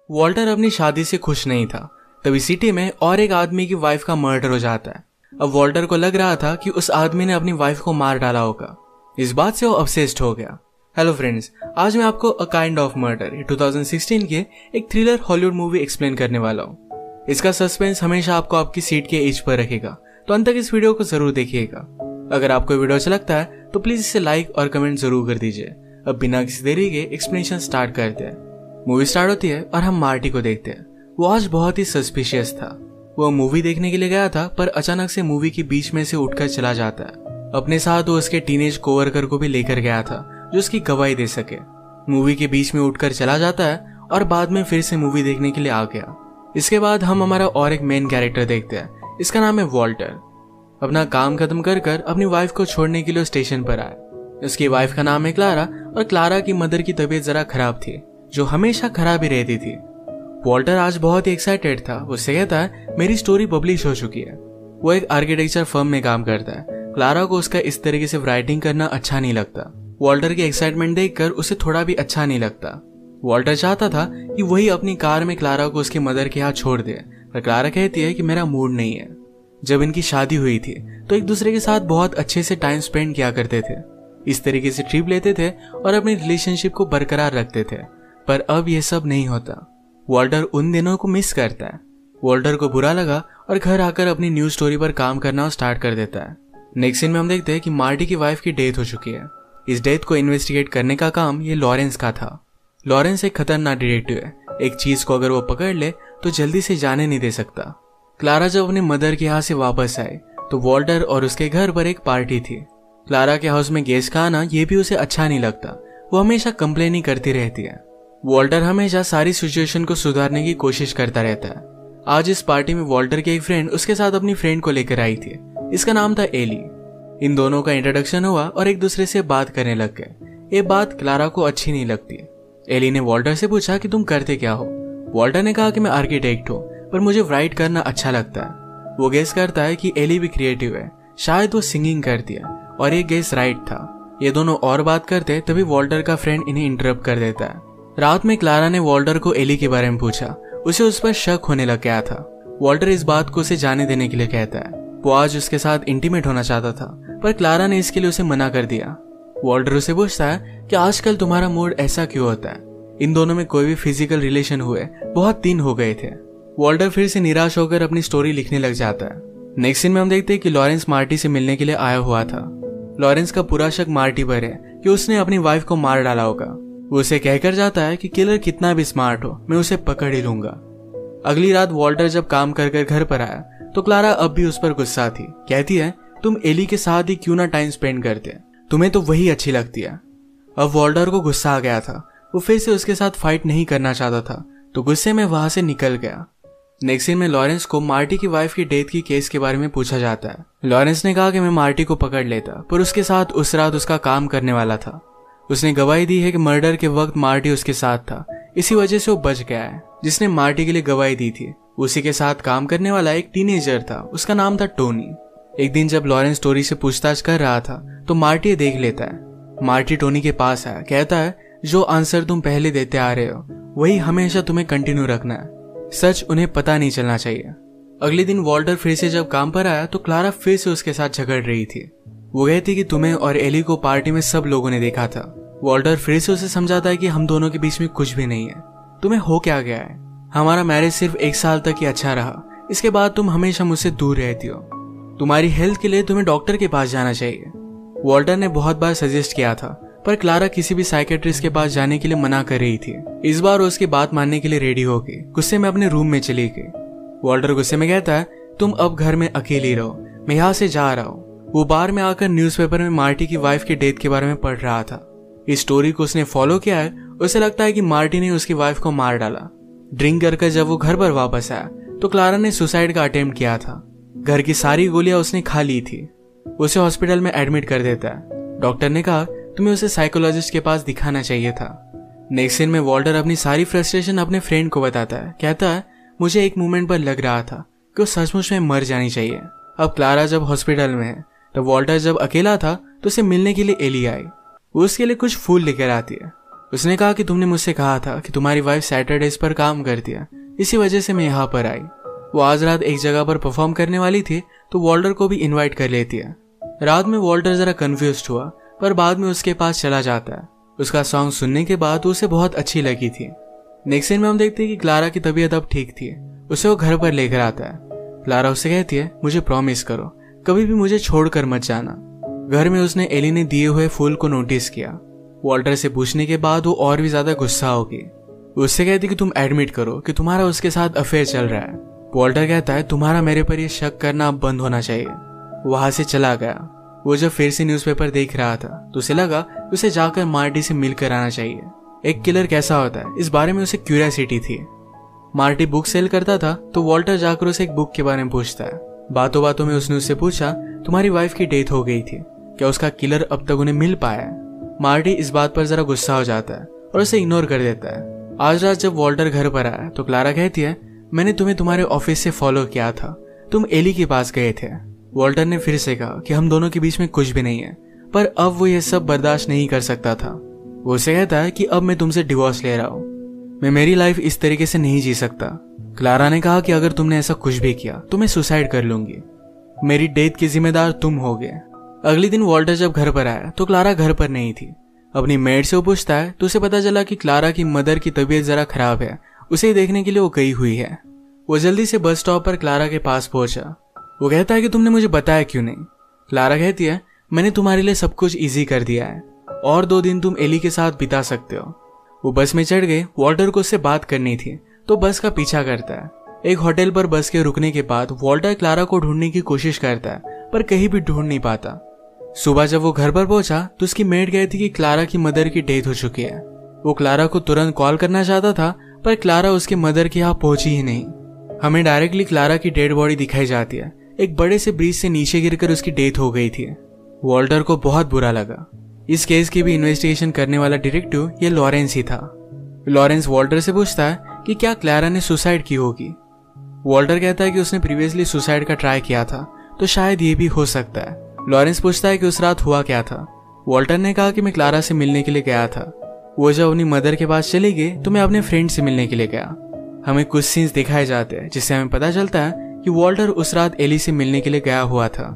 Walter अपनी शादी से खुश नहीं था। तभी सिटी में और एक आदमी की वाइफ का मर्डर हो जाता है। अब वॉल्टर को लग रहा था कि उस आदमी ने अपनी वाइफ को मार डाला होगा। इस बात से वो ऑब्सेस्ड हो गया। हेलो फ्रेंड्स, आज मैं आपको अ काइंड ऑफ मर्डर 2016 के एक थ्रिलर हॉलीवुड मूवी एक्सप्लेन करने वाला हूँ। इसका सस्पेंस हमेशा आपको आपकी सीट के एज पर रखेगा, तो अंत तक इस वीडियो को जरूर देखिएगा। अगर आपको वीडियो अच्छा लगता है तो प्लीज इसे लाइक और कमेंट जरूर कर दीजिए। अब बिना किसी देरी के एक्सप्लेनेशन स्टार्ट करते हैं। मूवी स्टार्ट होती है और हम मार्टी को देखते हैं। वो आज बहुत ही सस्पिशियस था। वो मूवी देखने के लिए गया था, पर अचानक से मूवी के बीच में से उठकर चला जाता है। अपने साथ वो उसके टीनेज कोवर्कर को भी लेकर गया था, जो उसकी गवाही दे सके। मूवी के बीच में उठकर चला जाता है और बाद में फिर से मूवी देखने के लिए आ गया। इसके बाद हम हमारा और एक मेन कैरेक्टर देखते हैं। इसका नाम है वॉल्टर। अपना काम खत्म कर अपनी वाइफ को छोड़ने के लिए स्टेशन पर आया। उसकी वाइफ का नाम है क्लारा, और क्लारा की मदर की तबीयत जरा खराब थी, जो हमेशा खराब ही रहती थी। वॉल्टर आज बहुत ही एक्साइटेड था। वो कहता है मेरी स्टोरी पब्लिश हो चुकी है। वो एक आर्किटेक्चर फर्म में काम करता है। क्लारा को उसका इस तरीके से राइटिंग करना अच्छा नहीं लगता। वॉल्टर की एक्साइटमेंट देखकर उसे थोड़ा भी अच्छा नहीं लगता। वॉल्टर चाहता था कि वही अपनी कार में क्लारा को उसकी मदर के यहाँ छोड़ दे, पर क्लारा कहती है कि मेरा मूड नहीं है। जब इनकी शादी हुई थी तो एक दूसरे के साथ बहुत अच्छे से टाइम स्पेंड किया करते थे। इस तरीके से ट्रिप लेते थे और अपनी रिलेशनशिप को बरकरार रखते थे, पर अब यह सब नहीं होता। वॉल्टर उन दिनों को मिस करता है। वॉल्टर को बुरा लगा और घर आकर अपनी न्यू स्टोरी पर काम करना स्टार्ट कर देता है। नेक्स्ट सीन में हम देखते हैं कि मार्टी की वाइफ की डेथ हो चुकी है। इस डेथ को इन्वेस्टिगेट करने का काम ये लॉरेंस का था। लॉरेंस एक खतरनाक डिटेक्टिव है। एक चीज को अगर वो पकड़ ले तो जल्दी से जाने नहीं दे सकता। क्लारा जब अपने मदर के यहाँ से वापस आए तो वॉल्टर और उसके घर पर एक पार्टी थी। क्लारा के हाउस में गेस्ट का आना ये भी उसे अच्छा नहीं लगता। वो हमेशा कंप्लेन ही करती रहती है। वॉल्टर हमेशा सारी सिचुएशन को सुधारने की कोशिश करता रहता है। आज इस पार्टी में वॉल्टर की एक फ्रेंड उसके साथ अपनी फ्रेंड को लेकर आई थी। इसका नाम था एली। इन दोनों का इंट्रोडक्शन हुआ और एक दूसरे से बात करने लग गए। ये बात क्लारा को अच्छी नहीं लगती। एली ने वॉल्टर से पूछा कि तुम करते क्या हो। वॉल्टर ने कहा कि मैं आर्किटेक्ट हूँ, पर मुझे राइट करना अच्छा लगता है। वो गेस करता है कि एली भी क्रिएटिव है, शायद वो सिंगिंग करती है, और ये गेस राइट था। ये दोनों और बात करते तभी वॉल्टर का फ्रेंड इन्हें इंटरप्ट कर देता है। रात में क्लारा ने वॉल्टर को एली के बारे में पूछा। उसे उस पर शक होने लग गया था। वॉल्टर इस बात को उसे जाने देने के लिए कहता है। वो आज उसके साथ इंटीमेट होना चाहता था, पर क्लारा ने इसके लिए उसे मना कर दिया। वॉल्टर उसे पूछता है कि आजकल तुम्हारा मूड ऐसा क्यों होता है। इन दोनों में कोई भी फिजिकल रिलेशन हुए बहुत दिन हो गए थे। वॉल्टर फिर से निराश होकर अपनी स्टोरी लिखने लग जाता है। नेक्स्ट सीन में हम देखते हैं कि लॉरेंस मार्टी से मिलने के लिए आया हुआ था। लॉरेंस का पूरा शक मार्टी पर है कि उसने अपनी वाइफ को मार डाला होगा। वो उसे कहकर जाता है कि किलर कितना भी स्मार्ट हो, मैं उसे पकड़ ही लूंगा। अगली रात वॉल्टर जब काम कर घर पर आया तो क्लारा अब भी उस पर गुस्सा थी। कहती है तुम एली के साथ ही क्यों ना टाइम स्पेंड करते, तुम्हें तो वही अच्छी लगती है। अब वॉल्टर को गुस्सा आ गया था। वो फिर से उसके साथ फाइट नहीं करना चाहता था, तो गुस्से में वहां से निकल गया। नेक्स्ट सीन में लॉरेंस को मार्टी की वाइफ की डेथ की केस के बारे में पूछा जाता है। लॉरेंस ने कहा कि मैं मार्टी को पकड़ लेता, पर उसके साथ उस रात उसका काम करने वाला था। उसने गवाही दी है कि मर्डर के वक्त मार्टी उसके साथ था, इसी वजह से वो बच गया है। जिसने मार्टी के लिए गवाही दी थी उसी के साथ काम करने वाला एक टीनेजर था, उसका नाम था टोनी। एक दिन जब लॉरेंस टोनी से पूछताछ कर रहा था तो मार्टी देख लेता है। मार्टी टोनी के पास आया, कहता है जो आंसर तुम पहले देते आ रहे हो वही हमेशा तुम्हें कंटिन्यू रखना है। सच उन्हें पता नहीं चलना चाहिए। अगले दिन वॉल्टर फिर से जब काम पर आया तो क्लारा फिर से उसके साथ झगड़ रही थी। वो कहती कि तुम्हें और एली को पार्टी में सब लोगों ने देखा था। वॉल्टर फिर से उसे समझाता है कि हम दोनों के बीच में कुछ भी नहीं है। तुम्हें हो क्या गया है? हमारा मैरिज सिर्फ 1 साल तक ही अच्छा रहा, इसके बाद तुम हमेशा मुझसे दूर रहती हो। तुम्हारी हेल्थ के लिए तुम्हें डॉक्टर के पास जाना चाहिए। वॉल्टर ने बहुत बार सजेस्ट किया था, पर क्लारा किसी भी साइकेट्रिस्ट के पास जाने के लिए मना कर रही थी। इस बार वो उसकी बात मानने के लिए रेडी हो गई। गुस्से में अपने रूम में चली गई। वॉल्टर गुस्से में कहता है तुम अब घर में अकेली रहो, मैं यहाँ से जा रहा हूँ। वो बार में आकर न्यूज़पेपर में मार्टी की वाइफ की डेथ के बारे में पढ़ रहा था। इस स्टोरी को उसने फॉलो किया है। उसे लगता है कि मार्टी ने उसकी वाइफ को मार डाला। ड्रिंक कर जब वो घर पर वापस आया तो क्लारा ने सुसाइड का अटेम्प्ट किया था। घर की सारी गोलियां उसने खा ली थी। उसे हॉस्पिटल में एडमिट कर देता है। डॉक्टर ने कहा तुम्हें उसे साइकोलॉजिस्ट के पास दिखाना चाहिए था। नेक्स्ट सीन में वॉल्टर अपनी सारी फ्रस्ट्रेशन अपने फ्रेंड को बताता है। कहता है मुझे एक मोमेंट पर लग रहा था कि वो सचमुच में मर जानी चाहिए। अब क्लारा जब हॉस्पिटल में है तो वॉल्टर जब अकेला था तो उसे मिलने के लिए एली आई। वो उसके लिए कुछ फूल लेकर आती है। उसने कहा कि तुमने मुझसे कहा था कि तुम्हारी वाइफ सैटरडेज पर काम करती है, इसी वजह से मैं यहाँ पर आई। वो आज रात एक जगह पर परफॉर्म करने वाली थी तो वॉल्टर को भी इनवाइट कर लेती है। रात में वॉल्टर जरा कंफ्यूज्ड हुआ पर बाद में उसके पास चला जाता है। उसका सॉन्ग सुनने के बाद उसे बहुत अच्छी लगी थी। नेक्स्ट सीन में हम देखते हैं कि क्लारा की तबीयत अब ठीक थी। उसे वो घर पर लेकर आता है। क्लारा उससे कहती है, मुझे प्रॉमिस करो कभी भी मुझे छोड़कर मत जाना। घर में उसने एली ने दिए हुए फूल को नोटिस किया। वॉल्टर से पूछने के बाद वो और भी ज्यादा गुस्सा होगी। उससे कहती कि तुम एडमिट करो कि तुम्हारा उसके साथ अफेयर चल रहा है। वॉल्टर कहता है, तुम्हारा मेरे पर यह शक करना अब बंद होना चाहिए। वहां से चला गया। वो जब फिर से न्यूज़पेपर देख रहा था तो उसे लगा उसे जाकर मार्टी से मिलकर आना चाहिए। एक किलर कैसा होता है इस बारे में उसे क्यूरियोसिटी थी। मार्टी बुक सेल करता था तो वॉल्टर जाकर उसे एक बुक के बारे में पूछता है। बातों बातों में उसने उससे पूछा, तुम्हारी वाइफ की डेथ हो गई थी, क्या उसका किलर अब तक उन्हें मिल पाया है? मार्टी इस बात पर जरा गुस्सा हो जाता है और उसे इग्नोर कर देता है। आज रात जब वॉल्टर घर पर आया तो क्लारा कहती है, मैंने तुम्हें तुम्हारे ऑफिस से फॉलो किया था, तुम एली के पास गए थे। वॉल्टर ने फिर से कहा कि हम दोनों के बीच में कुछ भी नहीं है, पर अब वो ये सब बर्दाश्त नहीं कर सकता था। वो उसे कहता है कि अब मैं तुमसे डिवोर्स ले रहा हूँ, मैं मेरी लाइफ इस तरीके से नहीं जी सकता। क्लारा ने कहा कि अगर तुमने ऐसा कुछ भी किया तो मैं सुसाइड कर लूंगी, मेरी डेथ की जिम्मेदार तुम होगे। अगले दिन वॉल्टर जब घर पर आया तो क्लारा घर पर नहीं थी। अपनी मेड से वो पूछता है तो उसे पता चला कि क्लारा की मदर की तबीयत जरा खराब है, उसे देखने के लिए वो गई हुई है। वो जल्दी से बस स्टॉप पर क्लारा के पास पहुंचा। वो कहता है कि तुमने मुझे बताया क्यों नहीं? क्लारा कहती है, मैंने तुम्हारे लिए सब कुछ इजी कर दिया है और 2 दिन तुम एली के साथ बिता सकते हो। वो बस में चढ़ गए। वॉल्टर को उससे बात करनी थी तो बस का पीछा करता है। एक होटल पर बस के रुकने के बाद वॉल्टर क्लारा को ढूंढने की कोशिश करता है पर कहीं भी ढूंढ नहीं पाता। सुबह जब वो घर पर पहुंचा तो उसकी मेड कहती कि क्लारा की मदर की डेथ हो चुकी है। वो क्लारा को तुरंत कॉल करना चाहता था पर क्लारा उसके मदर के यहाँ पहुंची ही नहीं। हमें डायरेक्टली क्लारा की डेड बॉडी दिखाई जाती है। एक बड़े से ब्रिज से नीचे गिरकर उसकी डेथ हो गई थी। वॉल्टर को बहुत बुरा लगा। इस केस की भी इन्वेस्टिगेशन करने वाला डिटेक्टिव ये लॉरेंस ही था। लॉरेंस वॉल्टर से पूछता है कि क्या क्लारा ने सुसाइड की होगी। वॉल्टर कहता है कि उसने प्रीवियसली सुसाइड का ट्राई किया था तो शायद ये भी हो सकता है। लॉरेंस पूछता है कि उस रात हुआ क्या था। वॉल्टर ने कहा कि मैं क्लारा से मिलने के लिए गया था। वो जब अपनी मदर के पास चली गई तो मैं अपने फ्रेंड से मिलने के लिए गया। हमें कुछ सीन्स दिखाए जाते हैं जिससे हमें पता चलता है कि वॉल्टर उस रात एली से मिलने के लिए गया हुआ था।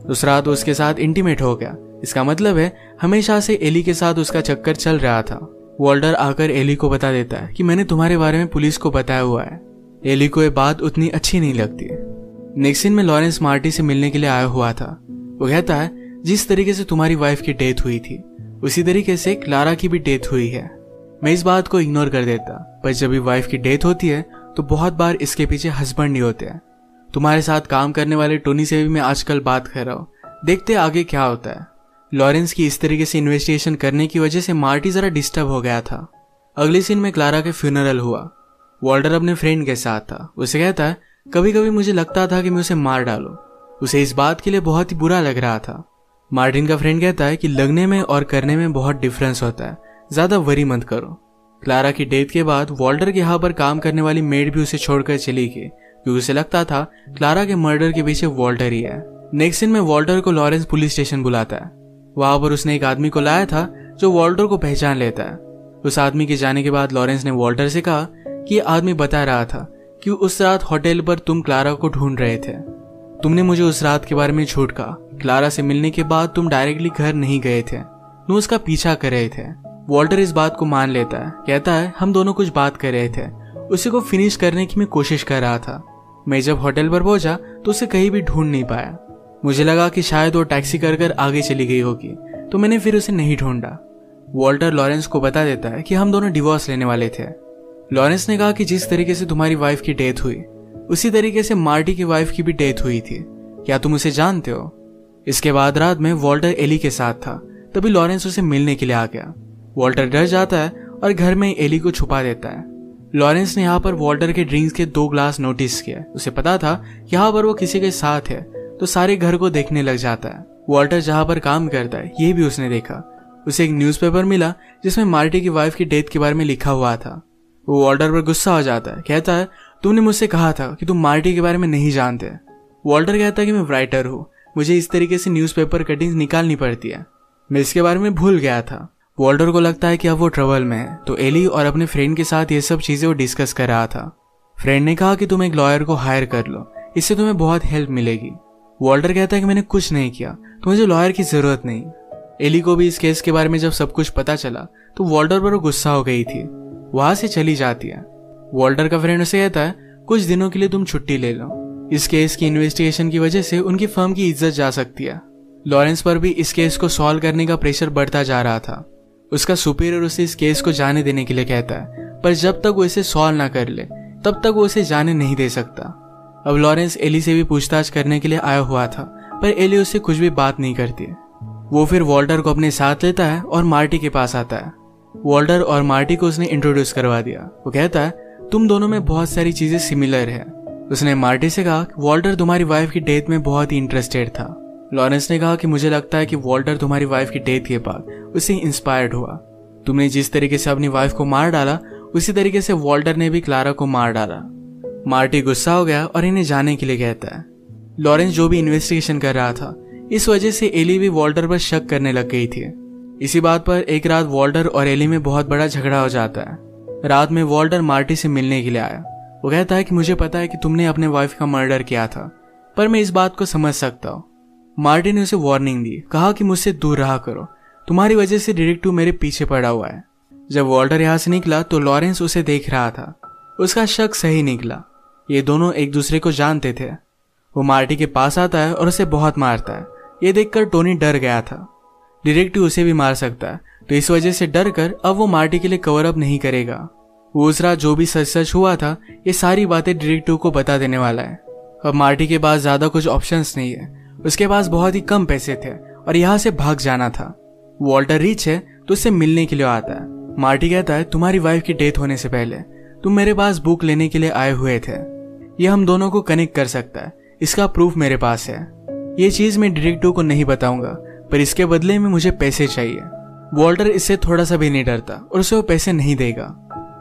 उस रात उसके साथ इंटीमेट हो गया। इसका मतलब है हमेशा से एली के साथ उसका चक्कर चल रहा था। वॉल्टर आकर एली को बता देता है कि मैंने तुम्हारे बारे में पुलिस को बताया हुआ है। एली को ये बात उतनी अच्छी नहीं लगती। नेक्स्ट सीन में लॉरेंस मार्टी से मिलने के लिए आया हुआ था। वो कहता है, जिस तरीके से तुम्हारी वाइफ की डेथ हुई थी उसी तरीके से क्लारा की भी डेथ हुई है। मैं इस बात को इग्नोर कर देता, पर जब भी वाइफ की डेथ होती है तो बहुत बार इसके पीछे हस्बैंड ही होते हैं। तुम्हारे साथ काम करने वाले टोनी से भी मैं आजकल बात कर रहा हूँ, देखते आगे क्या होता है। लॉरेंस की इस तरीके से इन्वेस्टिगेशन करने की वजह से मार्टी जरा डिस्टर्ब हो गया था। अगले सीन में क्लारा के फ्यूनरल हुआ। वॉल्टर अपने फ्रेंड के साथ था। उसे कहता है, कभी कभी मुझे लगता था कि मैं उसे मार डालूं। उसे इस बात के लिए बहुत ही बुरा लग रहा था। मार्टिन का फ्रेंड कहता है कि लगने में और करने में बहुत डिफरेंस होता है, ज्यादा वरी मत करो। क्लारा की डेथ के बाद वॉल्टर के यहाँ पर काम करने वाली मेड भी उसे छोड़कर चली गई क्योंकि उसे लगता था क्लारा के मर्डर के पीछे वॉल्टर ही है। नेक्स्ट सीन में वॉल्टर को लॉरेंस पुलिस स्टेशन बुलाता है। वहां पर उसने एक आदमी को लाया था जो वॉल्टर को पहचान लेता है। उस आदमी के जाने के बाद लॉरेंस ने वॉल्टर से कहा कि यह आदमी बता रहा था कि उस रात होटल पर तुम क्लारा को ढूंढ रहे थे। तुमने मुझे उस रात के बारे में झूठ कहा। क्लारा से मिलने के बाद तुम डायरेक्टली घर नहीं गए थे, तुम उसका पीछा कर रहे थे। वॉल्टर इस बात को मान लेता है। कहता है, हम दोनों कुछ बात कर रहे थे, उसी को फिनिश करने की मैं कोशिश कर रहा था। मैं जब होटल पर पहुंचा तो उसे कहीं भी ढूंढ नहीं पाया। मुझे लगा कि शायद वो टैक्सी कर आगे चली गई होगी, तो मैंने फिर उसे नहीं ढूंढा। वॉल्टर लॉरेंस को बता देता है कि हम दोनों डिवोर्स लेने वाले थे। लॉरेंस ने कहा कि जिस तरीके से तुम्हारी वाइफ की डेथ हुई उसी तरीके से मार्टी की वाइफ की भी डेथ हुई थी, क्या तुम उसे जानते हो? इसके बाद रात में वॉल्टर एली के साथ था, तभी लॉरेंस उसे मिलने के लिए आ गया। वॉल्टर डर जाता है और घर में एली को छुपा देता है। लॉरेंस ने यहाँ पर वॉल्टर के ड्रिंक्स के 2 ग्लास नोटिस किया। उसे पता था यहाँ पर वो किसी के साथ है, तो सारे घर को देखने लग जाता है। वॉल्टर जहाँ पर काम करता है ये भी उसने देखा। उसे एक न्यूज़पेपर मिला जिसमें मार्टी की वाइफ की डेथ के बारे में लिखा हुआ था। वो वॉल्टर पर गुस्सा हो जाता है। कहता है, तुमने मुझसे कहा था कि तुम मार्टी के बारे में नहीं जानते। वॉल्टर कहता है कि मैं राइटर हूँ, मुझे इस तरीके से न्यूज़पेपर कटिंग्स निकालनी पड़ती है, मैं इसके बारे में भूल गया था। वॉल्टर को लगता है कि अब वो ट्रबल में है, तो एली और अपने फ्रेंड के साथ ये सब चीजें वो डिस्कस कर रहा था। फ्रेंड ने कहा कि तुम एक लॉयर को हायर कर लो, इससे तुम्हें बहुत हेल्प मिलेगी। वॉल्टर कहता है कि मैंने कुछ नहीं किया, तो मुझे लॉयर की जरूरत नहीं। एली को भी इस केस के बारे में जब सब कुछ पता चला तो वॉल्टर पर वो गुस्सा हो गई थी। वहां से चली जाती है। वॉल्टर का फ्रेंड उसे कहता है कुछ दिनों के लिए तुम छुट्टी ले लो, इस केस की इन्वेस्टिगेशन की वजह से उनकी फर्म की इज्जत जा सकती है। लॉरेंस पर भी इस केस को सॉल्व करने का प्रेशर बढ़ता जा रहा था। उसका सुपीरियर उसे इस केस को जाने देने के लिए कहता है, पर जब तक वो इसे सॉल्व ना कर ले तब तक वो उसे जाने नहीं दे सकता। अब लॉरेंस एली से भी पूछताछ करने के लिए आया हुआ था, पर एली उससे कुछ भी बात नहीं करती। वो फिर वॉल्टर को अपने साथ लेता है और मार्टी के पास आता है। वॉल्टर और मार्टी को उसने इंट्रोड्यूस करवा दिया। वो कहता है तुम दोनों में बहुत सारी चीजें सिमिलर है। उसने मार्टी से कहा कि वॉल्टर तुम्हारी वाइफ की डेथ में बहुत ही इंटरेस्टेड था। लॉरेंस ने कहा कि मुझे लगता है कि वॉल्टर तुम्हारी वाइफ की डेथ के बाद उससे इंस्पायर्ड हुआ। तुमने जिस तरीके से अपनी वाइफ को मार डाला उसी तरीके से वॉल्टर ने भी क्लारा को मार डाला। मार्टी गुस्सा हो गया और इन्हें जाने के लिए कहता है। लॉरेंस जो भी इन्वेस्टिगेशन कर रहा था, इस वजह से एली भी वॉल्टर पर शक करने लग गई थी। इसी बात पर एक रात वॉल्टर और एली में बहुत बड़ा झगड़ा हो जाता है। रात में वॉल्टर मार्टी से मिलने के लिए आया। वो कहता है कि मुझे पता है कि तुमने अपने वाइफ का मर्डर किया था, पर मैं इस बात को समझ सकता हूँ। मार्टी ने उसे वार्निंग दी, कहा कि मुझसे दूर रहा करो, तुम्हारी वजह से डिटेक्टिव मेरे पीछे पड़ा हुआ है। जब वॉल्टर यहाँ से निकला तो लॉरेंस उसे देख रहा था। उसका शक सही निकला। ये दोनों एक दूसरे को जानते थे। वो मार्टी के पास आता है और उसे बहुत मारता है। ये देखकर टोनी डर गया था। डिटेक्टिव उसे भी मार सकता है, तो इस वजह से डर कर अब वो मार्टी के लिए कवर अप नहीं करेगा। वो उस रात जो भी सच सच हुआ था, ये सारी बातें डिटेक्टिव को बता देने वाला है। अब मार्टी के पास ज्यादा कुछ ऑप्शंस नहीं है। उसके पास बहुत ही कम पैसे थे और यहाँ से भाग जाना था। वॉल्टर रिच है तो उससे मिलने के लिए आता है। मार्टी कहता है तुम्हारी वाइफ की डेथ होने से पहले तुम मेरे पास बुक लेने के लिए आए हुए थे। ये हम दोनों को कनेक्ट कर सकता है, इसका प्रूफ मेरे पास है। ये चीज मैं डिटेक्टिव को नहीं बताऊंगा, पर इसके बदले में मुझे पैसे चाहिए। वॉल्टर इससे थोड़ा सा भी नहीं डरता और उसे वो पैसे नहीं देगा।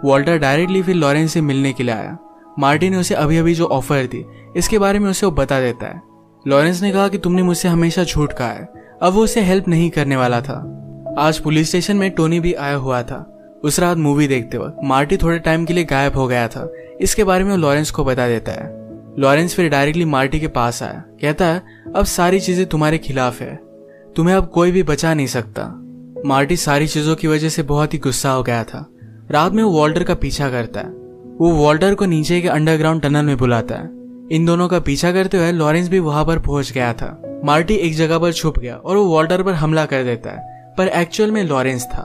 वॉल्टर डायरेक्टली फिर लॉरेंस से मिलने के लिए आया। मार्टी ने उसे अभी अभी जो ऑफर दी इसके बारे में उसे वो बता देता है। लॉरेंस ने कहा कि तुमने मुझसे हमेशा झूठ कहा है। अब वो उसे हेल्प नहीं करने वाला था। आज पुलिस स्टेशन में टोनी भी आया हुआ था। उस रात मूवी देखते वक्त मार्टी थोड़े टाइम के लिए गायब हो गया था। इसके बारे में वो लॉरेंस को बता देता है। लॉरेंस फिर डायरेक्टली मार्टी के पास आया। कहता है अब सारी चीजें तुम्हारे खिलाफ है, तुम्हें अब कोई भी बचा नहीं सकता। मार्टी सारी चीजों की वजह से बहुत ही गुस्सा हो गया था। रात में वो वॉल्टर का पीछा करता है। वो वॉल्टर को नीचे के अंडरग्राउंड टनल में बुलाता है। इन दोनों का पीछा करते हुए लॉरेंस भी वहां पर पहुंच गया था। मार्टी एक जगह पर छुप गया और वो वॉल्टर पर हमला कर देता है, पर एक्चुअल में लॉरेंस था।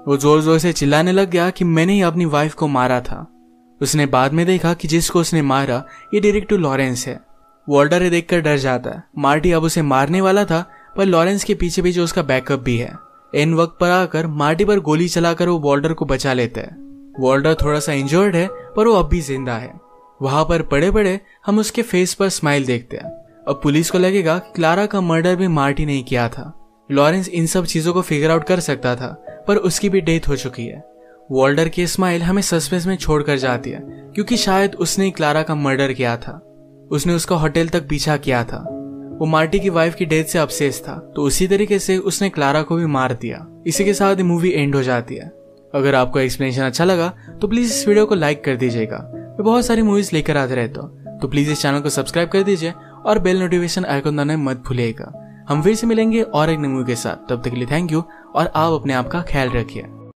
वो जोर जोर से चिल्लाने लग गया कि मैंने ही अपनी वाइफ को मारा था। उसने बाद में देखा कि जिसको उसने मारा ये डिटेक्टिव लॉरेंस है। वॉल्टर ये देखकर डर जाता है। मार्टी अब उसे मारने वाला था, पर लॉरेंस के पीछे भी जो उसका बैकअप भी है। इन वक्त पर आकर मार्टी पर गोली चलाकर वो वॉल्टर को बचा लेता है। वॉल्टर थोड़ा सा इंजर्ड है, पर वो अब भी जिंदा है। वहां पर पड़े पड़े हम उसके फेस पर स्माइल देखते हैं। अब पुलिस को लगेगा कि क्लारा का मर्डर भी मार्टी ने किया था। लॉरेंस इन सब चीजों को फिगर आउट कर सकता था, पर उसकी भी डेथ हो चुकी है। वॉल्टर की स्माइल हमें सस्पेंस में छोड़कर जाती है, क्योंकि शायद उसने क्लारा का मर्डर किया था। उसने उसका होटल तक पीछा किया था। वो मार्टी की वाइफ की डेथ से अपसेस था, तो उसी तरीके से उसने क्लारा को भी मार दिया। इसी के साथ मूवी एंड हो जाती है। अगर आपको एक्सप्लेनेशन अच्छा लगा तो प्लीज इस वीडियो को लाइक कर दीजिएगा। मैं बहुत सारी मूवीज लेकर आते रहता हूँ, तो प्लीज इस चैनल को सब्सक्राइब कर दीजिए और बेल नोटिफिकेशन आइकन दबाना मत भूलिएगा। हम फिर से मिलेंगे और एक नई मूवी के साथ। तब तक के लिए थैंक यू और आप अपने आप का ख्याल रखिए।